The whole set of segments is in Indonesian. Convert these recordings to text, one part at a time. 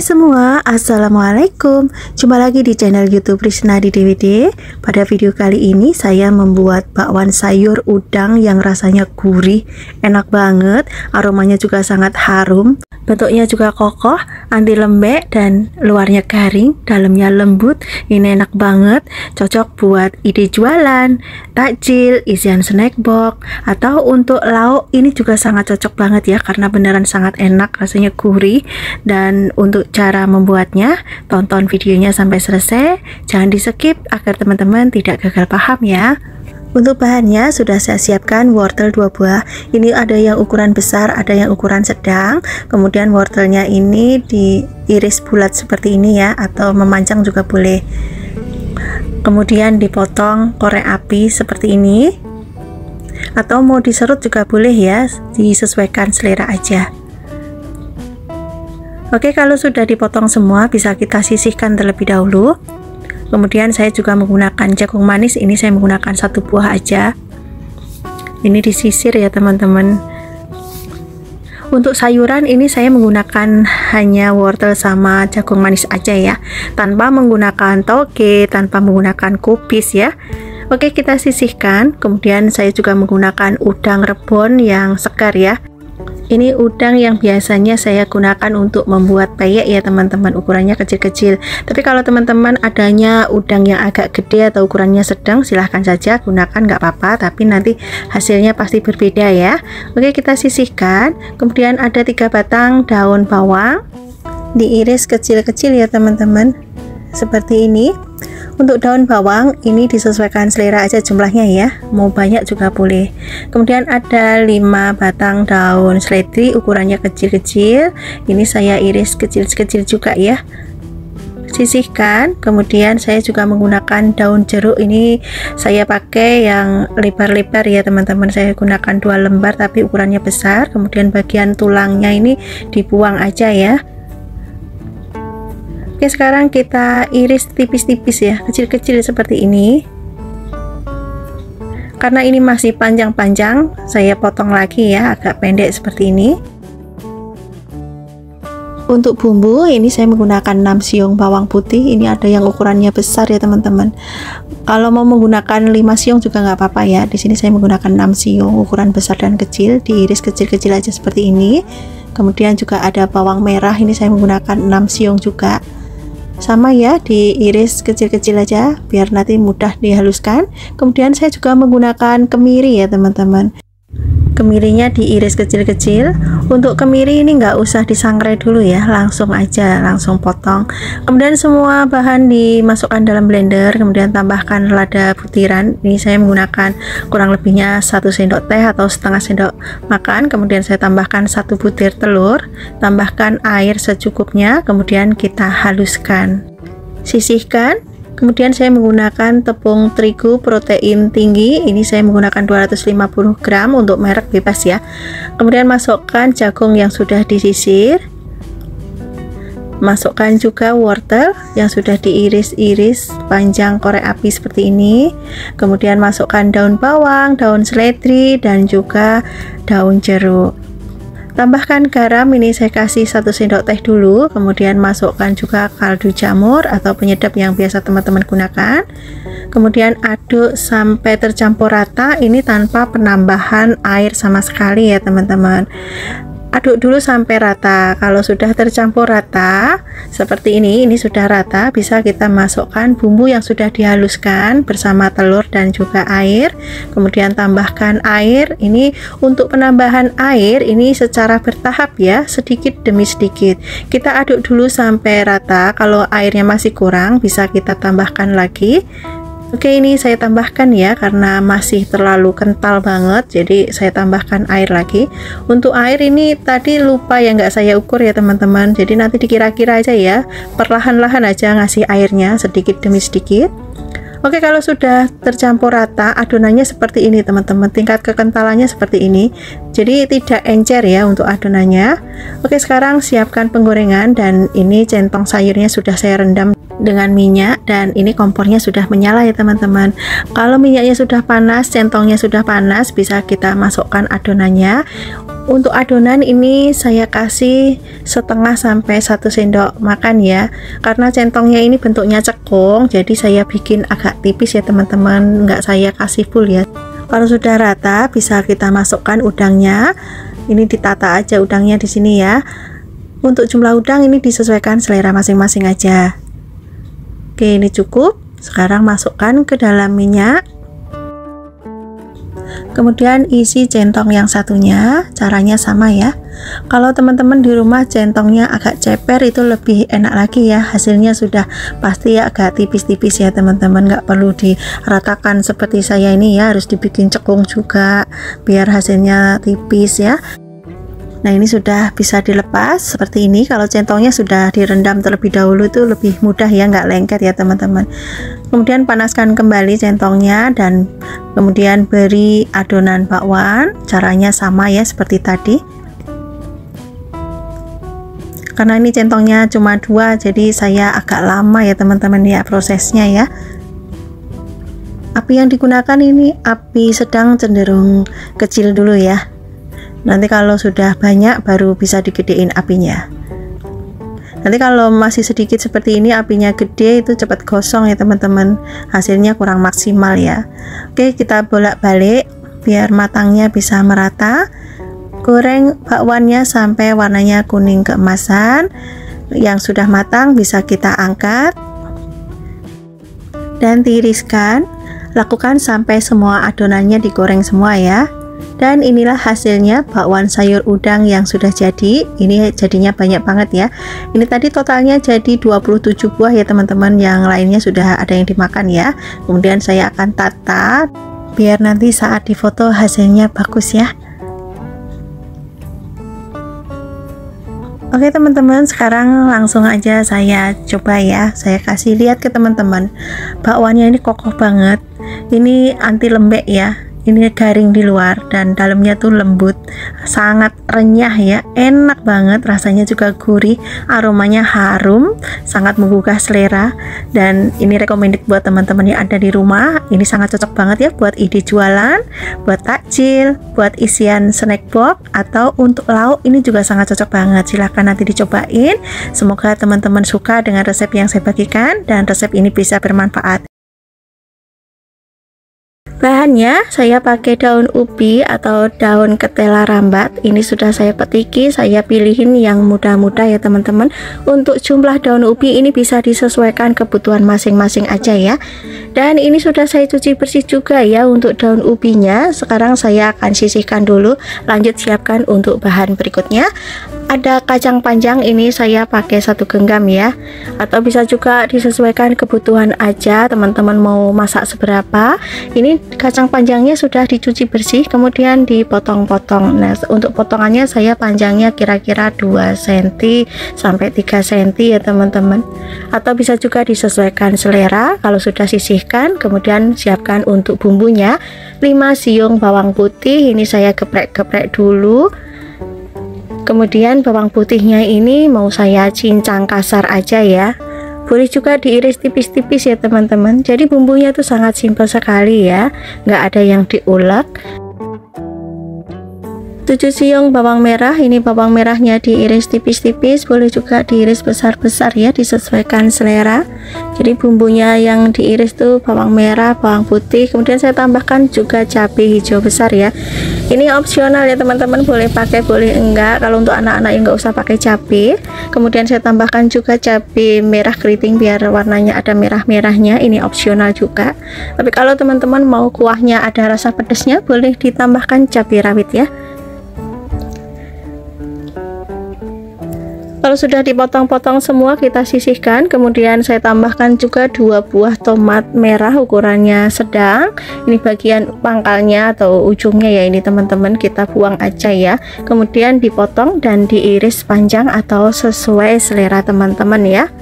semua, assalamualaikum. Jumpa lagi di channel YouTube Risnadi DVD. Pada video kali ini saya membuat bakwan sayur udang yang rasanya gurih, enak banget, aromanya juga sangat harum, bentuknya juga kokoh, anti lembek dan luarnya garing, dalamnya lembut. Ini enak banget, cocok buat ide jualan, takjil, isian snack box, atau untuk lauk. Ini juga sangat cocok banget ya, karena beneran sangat enak, rasanya gurih. Dan untuk cara membuatnya, tonton videonya sampai selesai, jangan di skip agar teman-teman tidak gagal paham ya. Untuk bahannya sudah saya siapkan wortel 2 buah. Ini ada yang ukuran besar, ada yang ukuran sedang. Kemudian wortelnya ini diiris bulat seperti ini ya, atau memanjang juga boleh. Kemudian dipotong korek api seperti ini, atau mau diserut juga boleh ya, disesuaikan selera aja. Oke, kalau sudah dipotong semua bisa kita sisihkan terlebih dahulu. Kemudian saya juga menggunakan jagung manis, ini saya menggunakan 1 buah aja. Ini disisir ya teman-teman. Untuk sayuran ini saya menggunakan hanya wortel sama jagung manis aja ya, tanpa menggunakan toge, tanpa menggunakan kubis ya. Oke, kita sisihkan. Kemudian saya juga menggunakan udang rebon yang segar ya. Ini udang yang biasanya saya gunakan untuk membuat peyek ya teman-teman, ukurannya kecil-kecil. Tapi kalau teman-teman adanya udang yang agak gede atau ukurannya sedang, silahkan saja gunakan, nggak apa-apa, tapi nanti hasilnya pasti berbeda ya. Oke, kita sisihkan. Kemudian ada 3 batang daun bawang, diiris kecil-kecil ya teman-teman, seperti ini. Untuk daun bawang ini disesuaikan selera aja jumlahnya ya, mau banyak juga boleh. Kemudian ada 5 batang daun seledri, ukurannya kecil-kecil, ini saya iris kecil-kecil juga ya, sisihkan. Kemudian saya juga menggunakan daun jeruk, ini saya pakai yang lebar-lebar ya teman-teman, saya gunakan 2 lembar tapi ukurannya besar. Kemudian bagian tulangnya ini dibuang aja ya. Oke, sekarang kita iris tipis-tipis ya, kecil-kecil seperti ini. Karena ini masih panjang-panjang, saya potong lagi ya, agak pendek seperti ini. Untuk bumbu ini saya menggunakan 6 siung bawang putih, ini ada yang ukurannya besar ya teman-teman. Kalau mau menggunakan 5 siung juga nggak apa-apa ya. Di sini saya menggunakan 6 siung ukuran besar dan kecil, diiris kecil-kecil aja seperti ini. Kemudian juga ada bawang merah, ini saya menggunakan 6 siung juga. Sama ya, diiris kecil-kecil aja biar nanti mudah dihaluskan. Kemudian saya juga menggunakan kemiri ya teman-teman, kemirinya diiris kecil-kecil. Untuk kemiri ini nggak usah disangrai dulu ya, langsung aja, langsung potong. Kemudian semua bahan dimasukkan dalam blender, kemudian tambahkan lada butiran. Ini saya menggunakan kurang lebihnya 1 sendok teh atau setengah sendok makan. Kemudian saya tambahkan 1 butir telur, tambahkan air secukupnya, kemudian kita haluskan, sisihkan. Kemudian saya menggunakan tepung terigu protein tinggi, ini saya menggunakan 250 gram untuk merek bebas ya. Kemudian masukkan jagung yang sudah disisir, masukkan juga wortel yang sudah diiris-iris panjang korek api seperti ini. Kemudian masukkan daun bawang, daun seledri, dan juga daun jeruk. Tambahkan garam, ini saya kasih 1 sendok teh dulu. Kemudian masukkan juga kaldu jamur atau penyedap yang biasa teman-teman gunakan. Kemudian aduk sampai tercampur rata, ini tanpa penambahan air sama sekali ya teman-teman. Aduk dulu sampai rata. Kalau sudah tercampur rata seperti ini sudah rata, bisa kita masukkan bumbu yang sudah dihaluskan bersama telur dan juga air. Kemudian tambahkan air. Ini untuk penambahan air ini secara bertahap ya, sedikit demi sedikit. Kita aduk dulu sampai rata. Kalau airnya masih kurang, bisa kita tambahkan lagi. Oke, ini saya tambahkan ya, karena masih terlalu kental banget, jadi saya tambahkan air lagi. Untuk air ini tadi lupa ya, nggak saya ukur ya teman-teman, jadi nanti dikira-kira aja ya, perlahan-lahan aja ngasih airnya sedikit demi sedikit. Oke, kalau sudah tercampur rata, adonannya seperti ini teman-teman, tingkat kekentalannya seperti ini, jadi tidak encer ya untuk adonannya. Oke, sekarang siapkan penggorengan, dan ini centong sayurnya sudah saya rendam dengan minyak, dan ini kompornya sudah menyala ya teman-teman. Kalau minyaknya sudah panas, centongnya sudah panas, bisa kita masukkan adonannya. Untuk adonan ini saya kasih setengah sampai 1 sendok makan ya, karena centongnya ini bentuknya cekung, jadi saya bikin agak tipis ya teman-teman, nggak saya kasih full ya. Kalau sudah rata bisa kita masukkan udangnya. Ini ditata aja udangnya di sini ya. Untuk jumlah udang ini disesuaikan selera masing-masing aja. Oke, ini cukup. Sekarang masukkan ke dalam minyak. Kemudian isi centong yang satunya, caranya sama ya. Kalau teman-teman di rumah centongnya agak ceper itu lebih enak lagi ya, hasilnya sudah pasti ya agak tipis-tipis ya teman-teman, nggak perlu diratakan seperti saya ini ya, harus dibikin cekung juga biar hasilnya tipis ya. Nah, ini sudah bisa dilepas seperti ini. Kalau centongnya sudah direndam terlebih dahulu itu lebih mudah ya, nggak lengket ya teman-teman. Kemudian panaskan kembali centongnya dan kemudian beri adonan bakwan. Caranya sama ya seperti tadi. Karena ini centongnya cuma 2, jadi saya agak lama ya teman-teman ya prosesnya ya. Api yang digunakan ini api sedang cenderung kecil dulu ya. Nanti kalau sudah banyak baru bisa digedein apinya. Nanti kalau masih sedikit seperti ini apinya gede itu cepat gosong ya teman-teman, hasilnya kurang maksimal ya. Oke, kita bolak-balik biar matangnya bisa merata. Goreng bakwannya sampai warnanya kuning keemasan. Yang sudah matang bisa kita angkat dan tiriskan. Lakukan sampai semua adonannya digoreng semua ya. Dan inilah hasilnya bakwan sayur udang yang sudah jadi. Ini jadinya banyak banget ya. Ini tadi totalnya jadi 27 buah ya teman-teman. Yang lainnya sudah ada yang dimakan ya. Kemudian saya akan tata biar nanti saat difoto hasilnya bagus ya. Oke teman-teman, sekarang langsung aja saya coba ya. Saya kasih lihat ke teman-teman. Bakwannya ini kokoh banget. Ini anti lembek ya. Ini garing di luar dan dalamnya tuh lembut, sangat renyah ya, enak banget, rasanya juga gurih, aromanya harum, sangat menggugah selera. Dan ini recommended buat teman-teman yang ada di rumah. Ini sangat cocok banget ya buat ide jualan, buat takjil, buat isian snack box, atau untuk lauk. Ini juga sangat cocok banget. Silahkan nanti dicobain. Semoga teman-teman suka dengan resep yang saya bagikan dan resep ini bisa bermanfaat. Bahannya saya pakai daun ubi atau daun ketela rambat. Ini sudah saya petiki, saya pilihin yang muda-muda ya teman-teman. Untuk jumlah daun ubi ini bisa disesuaikan kebutuhan masing-masing aja ya. Dan ini sudah saya cuci bersih juga ya untuk daun ubinya. Sekarang saya akan sisihkan dulu, lanjut siapkan untuk bahan berikutnya. Ada kacang panjang, ini saya pakai 1 genggam ya, atau bisa juga disesuaikan kebutuhan aja teman-teman mau masak seberapa. Ini kacang panjangnya sudah dicuci bersih kemudian dipotong-potong. Nah, untuk potongannya saya panjangnya kira-kira 2 cm sampai 3 cm ya teman-teman, atau bisa juga disesuaikan selera. Kalau sudah sisihkan kemudian siapkan untuk bumbunya. 5 siung bawang putih, ini saya geprek-geprek dulu. Kemudian bawang putihnya ini mau saya cincang kasar aja ya, boleh juga diiris tipis-tipis ya teman-teman. Jadi bumbunya tuh sangat simpel sekali ya, nggak ada yang diulek. 7 siung bawang merah, ini bawang merahnya diiris tipis-tipis, boleh juga diiris besar-besar ya, disesuaikan selera. Jadi bumbunya yang diiris tuh bawang merah, bawang putih, kemudian saya tambahkan juga cabai hijau besar ya. Ini opsional ya teman-teman, boleh pakai boleh enggak. Kalau untuk anak-anak yang nggak usah pakai cabai. Kemudian saya tambahkan juga cabai merah keriting biar warnanya ada merah-merahnya, ini opsional juga. Tapi kalau teman-teman mau kuahnya ada rasa pedasnya, boleh ditambahkan cabai rawit ya. Kalau sudah dipotong-potong semua kita sisihkan. Kemudian saya tambahkan juga 2 buah tomat merah ukurannya sedang. Ini bagian pangkalnya atau ujungnya ya, ini teman-teman kita buang aja ya. Kemudian dipotong dan diiris panjang atau sesuai selera teman-teman ya.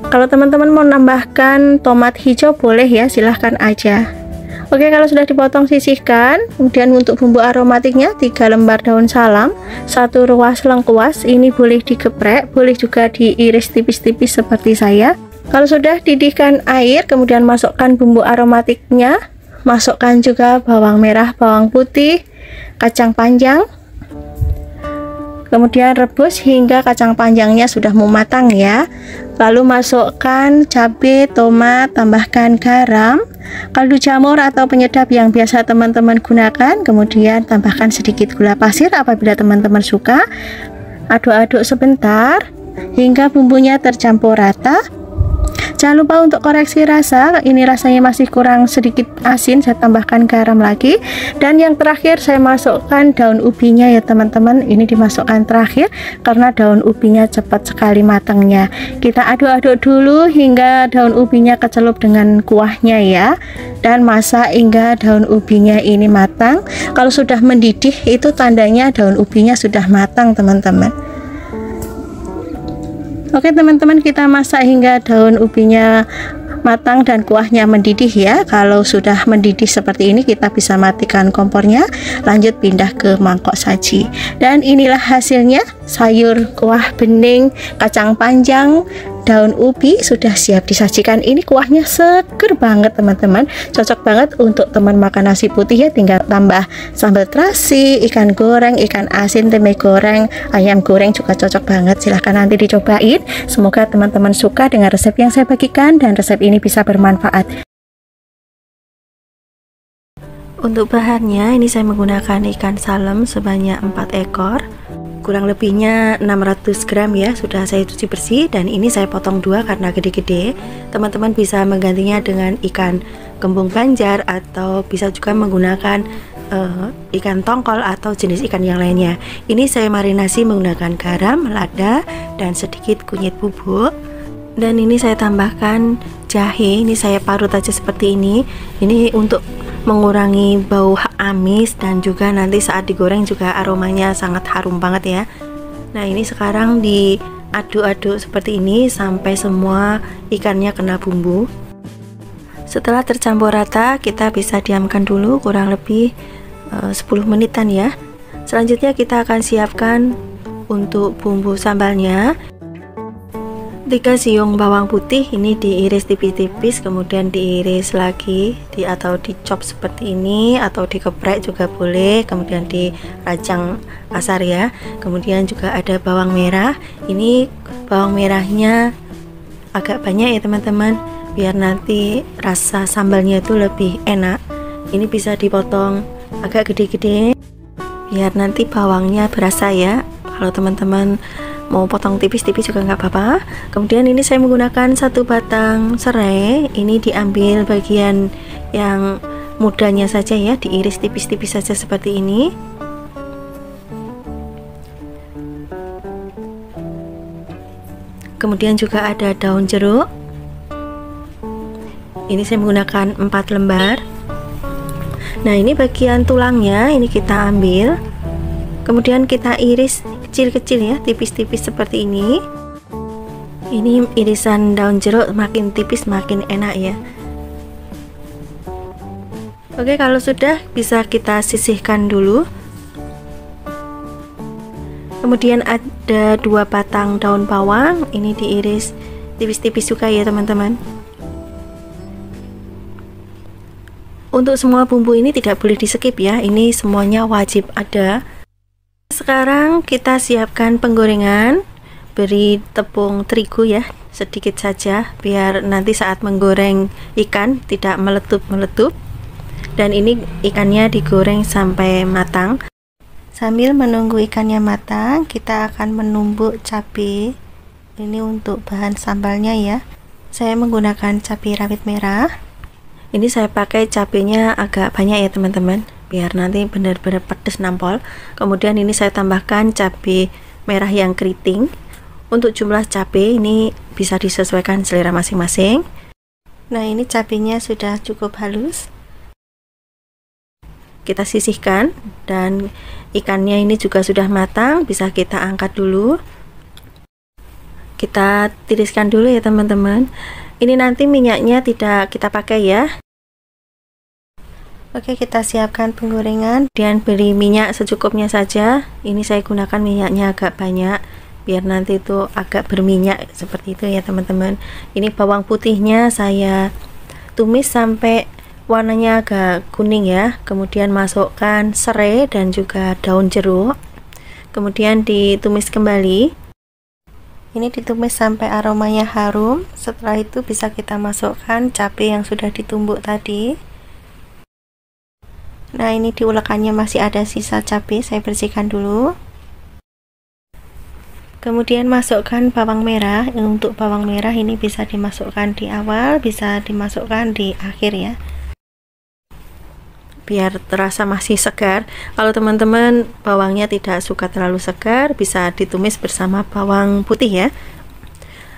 Kalau teman-teman mau nambahkan tomat hijau boleh ya, silahkan aja. Oke, kalau sudah dipotong sisihkan. Kemudian untuk bumbu aromatiknya 3 lembar daun salam, 1 ruas lengkuas, ini boleh digeprek, boleh juga diiris tipis-tipis seperti saya. Kalau sudah didihkan air, kemudian masukkan bumbu aromatiknya, masukkan juga bawang merah, bawang putih, kacang panjang, Kemudian rebus hingga kacang panjangnya sudah mau matang ya. Lalu masukkan cabai, tomat, tambahkan garam, kaldu jamur atau penyedap yang biasa teman-teman gunakan. Kemudian tambahkan sedikit gula pasir apabila teman-teman suka. Aduk-aduk sebentar hingga bumbunya tercampur rata. Jangan lupa untuk koreksi rasa, ini rasanya masih kurang sedikit asin, saya tambahkan garam lagi. Dan yang terakhir saya masukkan daun ubinya ya teman-teman, ini dimasukkan terakhir karena daun ubinya cepat sekali matangnya. Kita aduk-aduk dulu hingga daun ubinya kecelup dengan kuahnya ya, dan masak hingga daun ubinya ini matang. Kalau sudah mendidih itu tandanya daun ubinya sudah matang teman-teman. Oke teman-teman, kita masak hingga daun ubinya matang dan kuahnya mendidih ya. Kalau sudah mendidih seperti ini kita bisa matikan kompornya, lanjut pindah ke mangkok saji. Dan inilah hasilnya, sayur kuah bening, kacang panjang, daun ubi sudah siap disajikan. Ini kuahnya seger banget teman-teman, cocok banget untuk teman makan nasi putih ya. Tinggal tambah sambal terasi, ikan goreng, ikan asin, tempe goreng, ayam goreng juga cocok banget. Silahkan nanti dicobain. Semoga teman-teman suka dengan resep yang saya bagikan dan resep ini bisa bermanfaat. Untuk bahannya ini saya menggunakan ikan salem sebanyak 4 ekor, kurang lebihnya 600 gram ya, sudah saya cuci bersih. Dan ini saya potong dua karena gede-gede. Teman-teman bisa menggantinya dengan ikan kembung Banjar atau bisa juga menggunakan ikan tongkol atau jenis ikan yang lainnya. Ini saya marinasi menggunakan garam, lada, dan sedikit kunyit bubuk. Dan ini saya tambahkan jahe, ini saya parut aja seperti ini. Ini untuk mengurangi bau amis dan juga nanti saat digoreng juga aromanya sangat harum banget ya. Nah ini sekarang diaduk-aduk seperti ini sampai semua ikannya kena bumbu. Setelah tercampur rata kita bisa diamkan dulu kurang lebih 10 menitan ya. Selanjutnya kita akan siapkan untuk bumbu sambalnya. 3 siung bawang putih ini diiris tipis-tipis, kemudian diiris lagi atau dicop seperti ini, atau dikeprek juga boleh, kemudian dirajang kasar ya. Kemudian juga ada bawang merah, ini bawang merahnya agak banyak ya teman-teman, biar nanti rasa sambalnya itu lebih enak. Ini bisa dipotong agak gede-gede biar nanti bawangnya berasa ya. Kalau teman-teman mau potong tipis-tipis juga nggak apa-apa. Kemudian ini saya menggunakan 1 batang serai, ini diambil bagian yang mudanya saja ya, diiris tipis-tipis saja seperti ini. Kemudian juga ada daun jeruk, ini saya menggunakan 4 lembar. Nah ini bagian tulangnya, ini kita ambil, kemudian kita iris kecil-kecil ya, tipis-tipis seperti ini. Ini irisan daun jeruk makin tipis makin enak ya. Oke, kalau sudah bisa kita sisihkan dulu. Kemudian ada 2 batang daun bawang, ini diiris tipis-tipis juga ya teman-teman. Untuk semua bumbu ini tidak boleh di skip ya, ini semuanya wajib ada. Sekarang kita siapkan penggorengan, beri tepung terigu ya, sedikit saja biar nanti saat menggoreng ikan tidak meletup-meletup. Dan ini ikannya digoreng sampai matang. Sambil menunggu ikannya matang, kita akan menumbuk cabai. Ini untuk bahan sambalnya ya. Saya menggunakan cabai rawit merah. Ini saya pakai cabenya agak banyak ya teman-teman, biar nanti benar-benar pedas nampol. Kemudian ini saya tambahkan cabai merah yang keriting. Untuk jumlah cabai ini bisa disesuaikan selera masing-masing. Nah ini cabainya sudah cukup halus, kita sisihkan. Dan ikannya ini juga sudah matang, bisa kita angkat dulu. Kita tiriskan dulu ya teman-teman. Ini nanti minyaknya tidak kita pakai ya. Oke, kita siapkan penggorengan dan beri minyak secukupnya saja. Ini saya gunakan minyaknya agak banyak biar nanti itu agak berminyak seperti itu ya teman-teman. Ini bawang putihnya saya tumis sampai warnanya agak kuning ya. Kemudian masukkan serai dan juga daun jeruk. kemudian ditumis kembali. Ini ditumis sampai aromanya harum. Setelah itu bisa kita masukkan cabai yang sudah ditumbuk tadi. Nah, ini di ulekannya masih ada sisa cabai, saya bersihkan dulu. Kemudian masukkan bawang merah. Untuk bawang merah ini bisa dimasukkan di awal, bisa dimasukkan di akhir ya, biar terasa masih segar. Kalau teman-teman bawangnya tidak suka terlalu segar, bisa ditumis bersama bawang putih ya.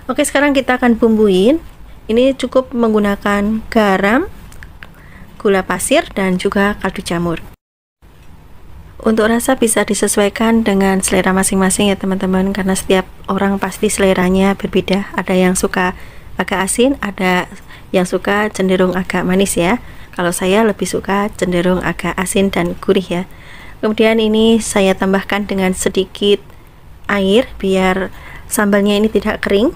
Oke, sekarang kita akan bumbuin. Ini cukup menggunakan garam, gula pasir, dan juga kaldu jamur. Untuk rasa bisa disesuaikan dengan selera masing-masing ya teman-teman, karena setiap orang pasti seleranya berbeda. Ada yang suka agak asin, ada yang suka cenderung agak manis ya. Kalau saya lebih suka cenderung agak asin dan gurih ya. Kemudian ini saya tambahkan dengan sedikit air biar sambalnya ini tidak kering.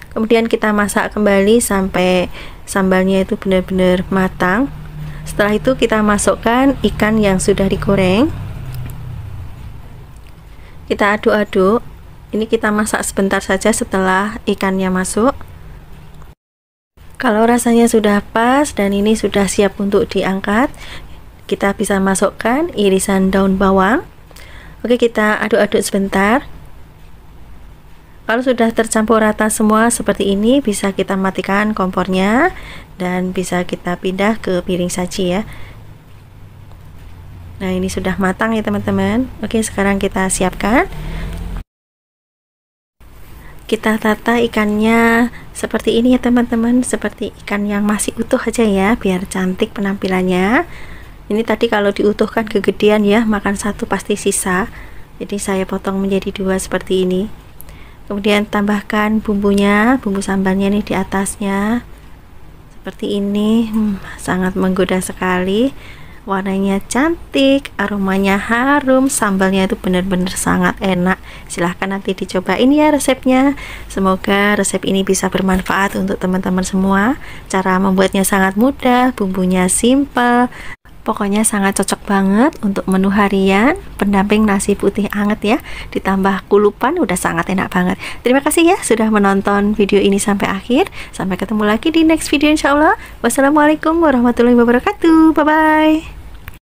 Kemudian kita masak kembali sampai sambalnya itu benar-benar matang. Setelah itu kita masukkan ikan yang sudah digoreng. Kita aduk-aduk. Ini kita masak sebentar saja setelah ikannya masuk. Kalau rasanya sudah pas dan ini sudah siap untuk diangkat, kita bisa masukkan irisan daun bawang. Oke, kita aduk-aduk sebentar. Kalau sudah tercampur rata semua seperti ini, bisa kita matikan kompornya dan bisa kita pindah ke piring saji ya. Nah, ini sudah matang ya teman-teman. Oke, sekarang kita siapkan. Kita tata ikannya seperti ini ya teman-teman, seperti ikan yang masih utuh aja ya, biar cantik penampilannya. Ini tadi kalau diutuhkan kegedean ya, makan satu pasti sisa. Jadi saya potong menjadi dua seperti ini. Kemudian tambahkan bumbunya, bumbu sambalnya nih di atasnya. Seperti ini, sangat menggoda sekali. Warnanya cantik, aromanya harum, sambalnya itu benar-benar sangat enak. Silahkan nanti dicobain ya resepnya. Semoga resep ini bisa bermanfaat untuk teman-teman semua. Cara membuatnya sangat mudah, bumbunya simple. Pokoknya sangat cocok banget untuk menu harian, pendamping nasi putih anget ya. Ditambah kulupan udah sangat enak banget. Terima kasih ya sudah menonton video ini sampai akhir. Sampai ketemu lagi di next video insya Allah. Wassalamualaikum warahmatullahi wabarakatuh. Bye-bye.